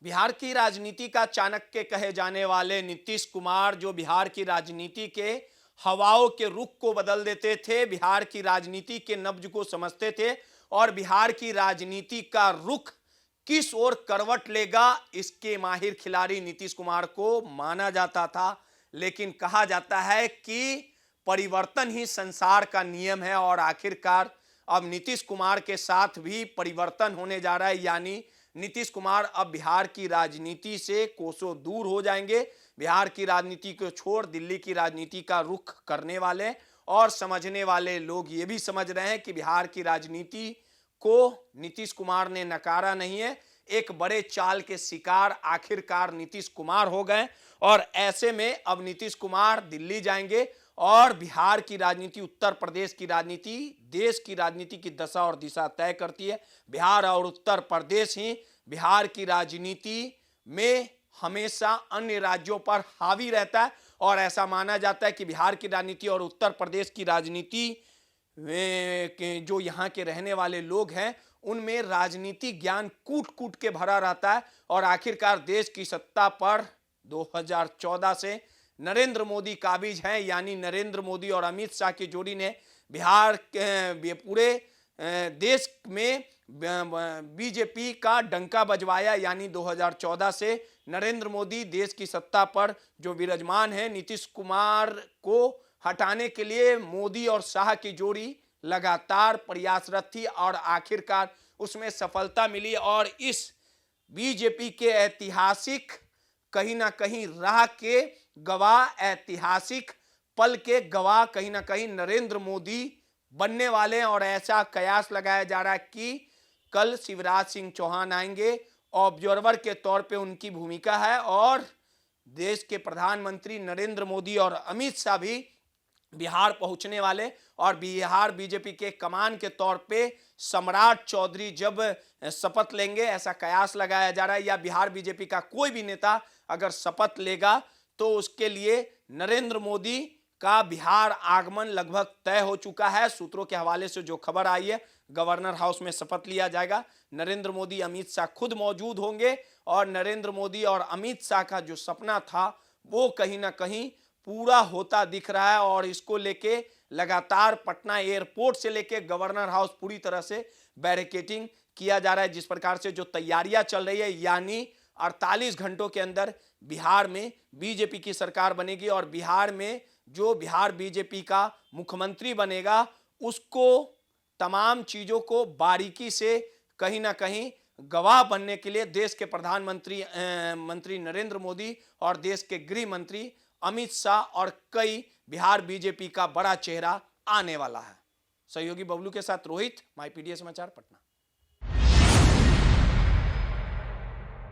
बिहार की राजनीति का चाणक्य कहे जाने वाले नीतीश कुमार, जो बिहार की राजनीति के हवाओं के रुख को बदल देते थे, बिहार की राजनीति के नब्ज को समझते थे और बिहार की राजनीति का रुख किस ओर करवट लेगा, इसके माहिर खिलाड़ी नीतीश कुमार को माना जाता था। लेकिन कहा जाता है कि परिवर्तन ही संसार का नियम है और आखिरकार अब नीतीश कुमार के साथ भी परिवर्तन होने जा रहा है। यानी नीतीश कुमार अब बिहार की राजनीति से कोसों दूर हो जाएंगे, बिहार की राजनीति को छोड़ दिल्ली की राजनीति का रुख करने वाले और समझने वाले लोग ये भी समझ रहे हैं कि बिहार की राजनीति को नीतीश कुमार ने नकारा नहीं है। एक बड़े चाल के शिकार आखिरकार नीतीश कुमार हो गए और ऐसे में अब नीतीश कुमार दिल्ली जाएंगे और बिहार की राजनीति, उत्तर प्रदेश की राजनीति, देश की राजनीति की दशा और दिशा तय करती है। बिहार और उत्तर प्रदेश ही बिहार की राजनीति में हमेशा अन्य राज्यों पर हावी रहता है और ऐसा माना जाता है कि बिहार की राजनीति और उत्तर प्रदेश की राजनीति में जो यहाँ के रहने वाले लोग हैं उनमें राजनीति ज्ञान कूट कूट के भरा रहता है और आखिरकार देश की सत्ता पर 2014 से नरेंद्र मोदी काबिज हैं। यानी नरेंद्र मोदी और अमित शाह की जोड़ी ने बिहार के पूरे देश में बीजेपी का डंका बजवाया। यानी 2014 से नरेंद्र मोदी देश की सत्ता पर जो विराजमान है, नीतीश कुमार को हटाने के लिए मोदी और शाह की जोड़ी लगातार प्रयासरत थी और आखिरकार उसमें सफलता मिली और इस बीजेपी के ऐतिहासिक कहीं ना कहीं राह के गवाह, ऐतिहासिक पल के गवाह कहीं ना कहीं नरेंद्र मोदी बनने वाले हैं। और ऐसा कयास लगाया जा रहा है कि कल शिवराज सिंह चौहान आएंगे, ऑब्जर्वर के तौर पे उनकी भूमिका है और देश के प्रधानमंत्री नरेंद्र मोदी और अमित शाह भी बिहार पहुंचने वाले और बिहार बीजेपी के कमान के तौर पे सम्राट चौधरी जब शपथ लेंगे, ऐसा कयास लगाया जा रहा है। या बिहार बीजेपी का कोई भी नेता अगर शपथ लेगा तो उसके लिए नरेंद्र मोदी का बिहार आगमन लगभग तय हो चुका है। सूत्रों के हवाले से जो खबर आई है, गवर्नर हाउस में शपथ लिया जाएगा, नरेंद्र मोदी, अमित शाह खुद मौजूद होंगे और नरेंद्र मोदी और अमित शाह का जो सपना था वो कहीं ना कहीं पूरा होता दिख रहा है और इसको लेके लगातार पटना एयरपोर्ट से लेके गवर्नर हाउस पूरी तरह से बैरिकेडिंग किया जा रहा है। जिस प्रकार से जो तैयारियां चल रही है, यानी 48 घंटों के अंदर बिहार में बीजेपी की सरकार बनेगी और बिहार में जो बिहार बीजेपी का मुख्यमंत्री बनेगा उसको तमाम चीजों को बारीकी से कहीं ना कहीं गवाह बनने के लिए देश के प्रधानमंत्री नरेंद्र मोदी और देश के गृह मंत्री अमित शाह और कई बिहार बीजेपी का बड़ा चेहरा आने वाला है। सहयोगी बबलू के साथ रोहित, माई पीडीए समाचार, पटना।